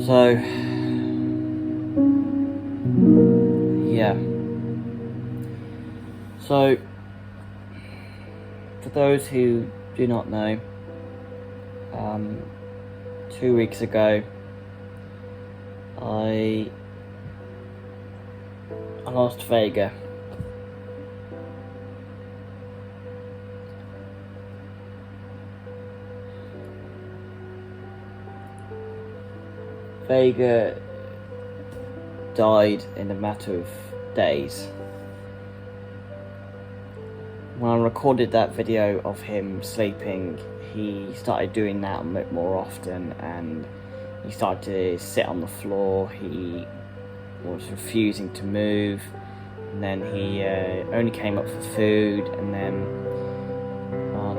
So, yeah. So, for those who do not know, 2 weeks ago, I lost Vega. Vega died in a matter of days. When I recorded that video of him sleeping, he started doing that a bit more often, and he started to sit on the floor. He was refusing to move, and then he only came up for food, and then on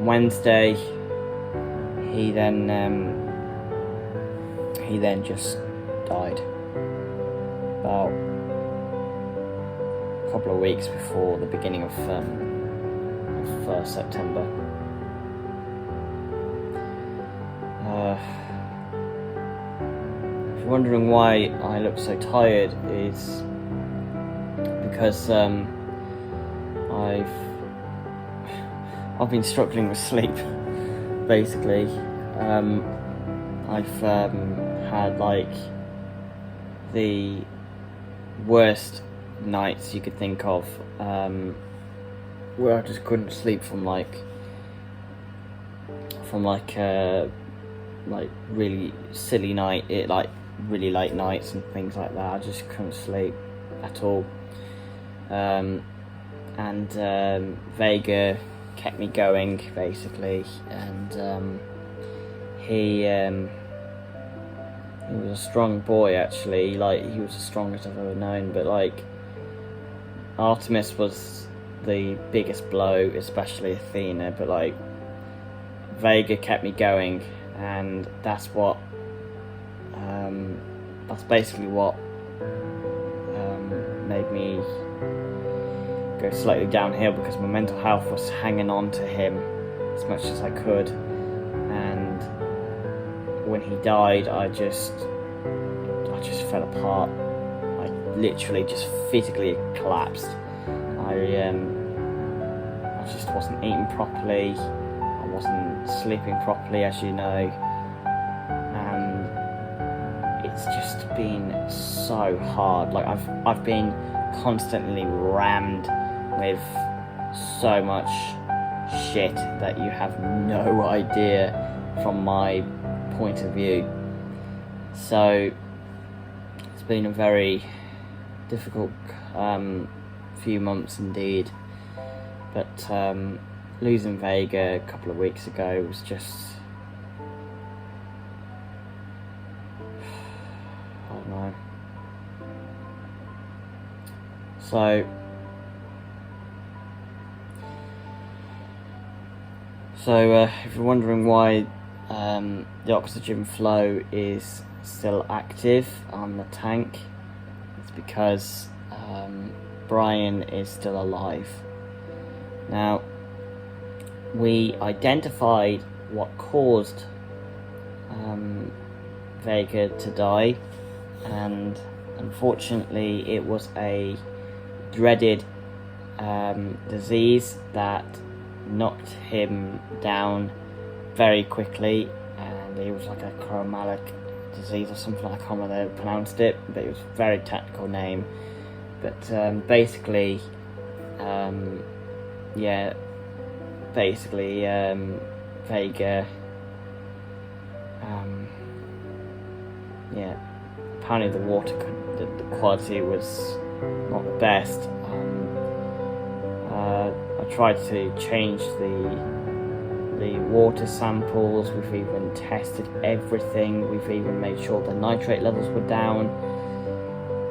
Wednesday he then just died about a couple of weeks before the beginning of September. If you're wondering why I look so tired, it's because I've been struggling with sleep, basically. I've had like the worst nights you could think of, where I just couldn't sleep from really silly night, really late nights and things like that. I just couldn't sleep at all. Vega kept me going, basically, and he was a strong boy, actually. He was the strongest I've ever known, but Artemis was the biggest blow, especially Athena, but Vega kept me going, and that's basically what made me go slightly downhill, because my mental health was hanging on to him as much as I could, and when he died, I just fell apart. I literally just physically collapsed. I just wasn't eating properly. I wasn't sleeping properly, as you know, and it's just been so hard. I've been constantly rammed with so much shit that you have no idea from my point of view. So it's been a very difficult few months indeed, but losing Vega a couple of weeks ago was just, I don't know. So if you're wondering why the oxygen flow is still active on the tank, it's because Brian is still alive. Now, we identified what caused Vega to die, and unfortunately it was a dreaded disease that knocked him down very quickly, and it was like a chromatic disease or something. I can't remember how they pronounced it, but it was a very technical name. But basically Vega, apparently the water the quality was not the best. I tried to change the water samples. We've even tested everything. We've even made sure the nitrate levels were down.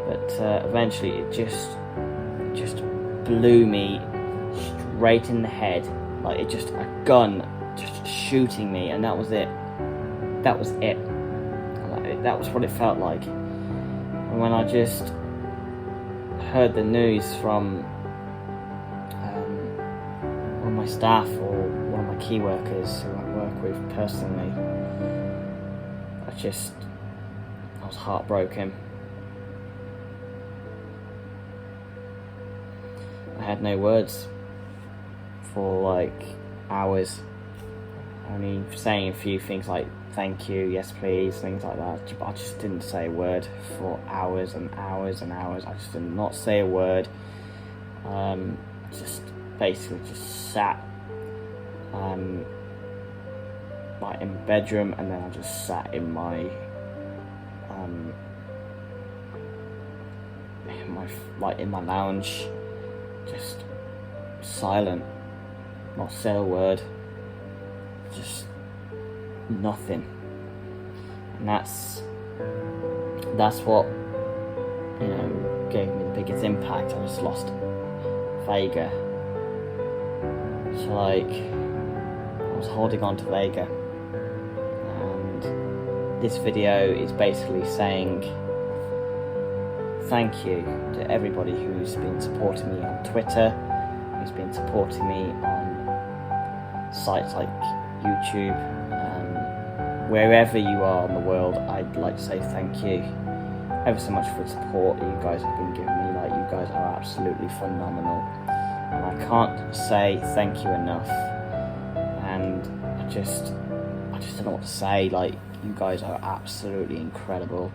But eventually, it just blew me straight in the head, like it just a gun just shooting me, and that was it. That was it. That was what it felt like. And when I just heard the news from one of my staff or one of my key workers who I work with personally, I was heartbroken. I had no words for like hours, only saying a few things like thank you, yes please, things like that. I just didn't say a word for hours and hours and hours. I just did not say a word. Just basically just sat like in the bedroom, and then I just sat in my in my lounge, just silent, not said a word, just nothing. And that's what, you know, gave me the biggest impact. I just lost Vega. So like, I was holding on to Vega, and this video is basically saying thank you to everybody who's been supporting me on Twitter, who's been supporting me on sites like YouTube, wherever you are in the world. I'd like to say thank you ever so much for the support you guys have been giving me. Like, you guys are absolutely phenomenal, and I can't say thank you enough. And I just don't know what to say. Like, you guys are absolutely incredible.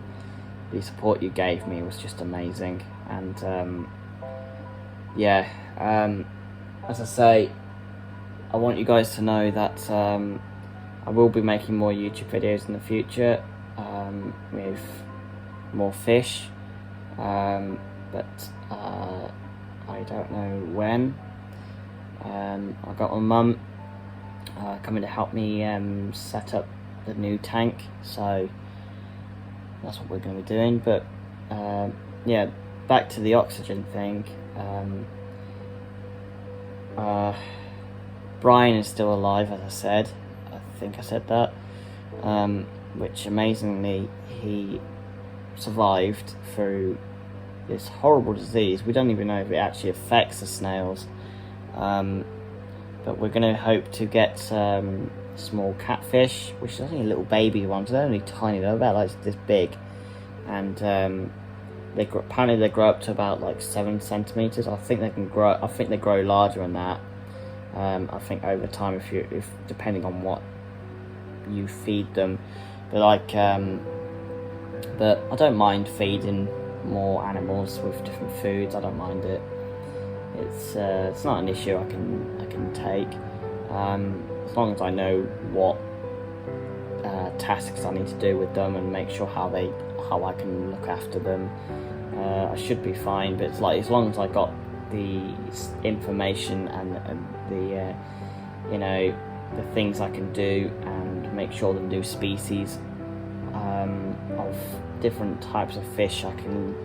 The support you gave me was just amazing. And as I say, I want you guys to know that I will be making more YouTube videos in the future with more fish, but I don't know when. I got my mum coming to help me set up the new tank, so that's what we're going to be doing. But yeah, back to the oxygen thing. Brian is still alive, as I said. I think I said that, which amazingly he survived through this horrible disease. We don't even know if it actually affects the snails, but we're going to hope to get small catfish, which is only little baby ones. They're only tiny, they're about like this big, and apparently they grow up to about like 7 centimeters. I think they grow larger than that. I think over time, if depending on what you feed them, but like but I don't mind feeding more animals with different foods. I don't mind it. It's not an issue I can take, as long as I know what tasks I need to do with them and make sure how I can look after them. I should be fine. But it's like, as long as I got the information and the you know, the things I can do, and make sure the new species of different types of fish, I can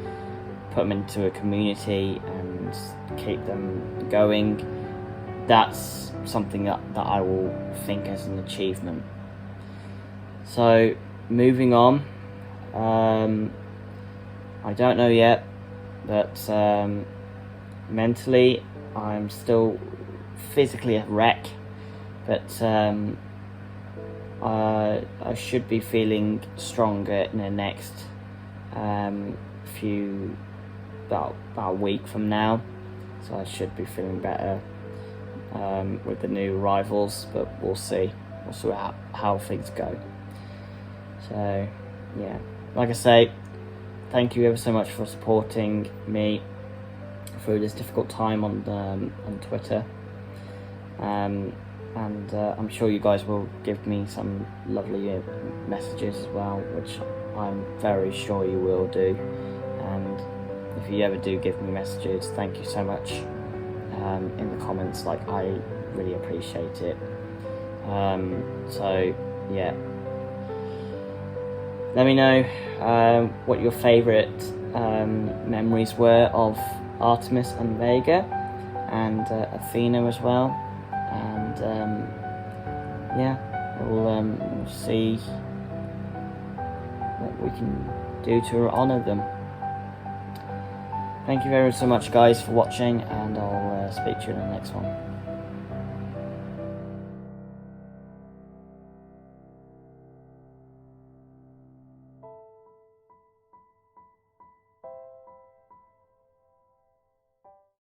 put them into a community and keep them going. That's something that I will think as an achievement. So moving on, I don't know yet, but mentally I'm still physically a wreck, but I should be feeling stronger in the next about a week from now, so I should be feeling better with the new arrivals, but we'll see how things go. So yeah, like I say, thank you ever so much for supporting me through this difficult time on Twitter, and I'm sure you guys will give me some lovely messages as well, which I'm very sure you will do. And if you ever do give me messages, thank you so much. in the comments. Like, I really appreciate it. So yeah, let me know what your favourite memories were of Artemis and Vega, and Athena as well. And yeah, we'll see what we can do to honour them. Thank you very so much, guys, for watching, and I'll speak to you in the next one.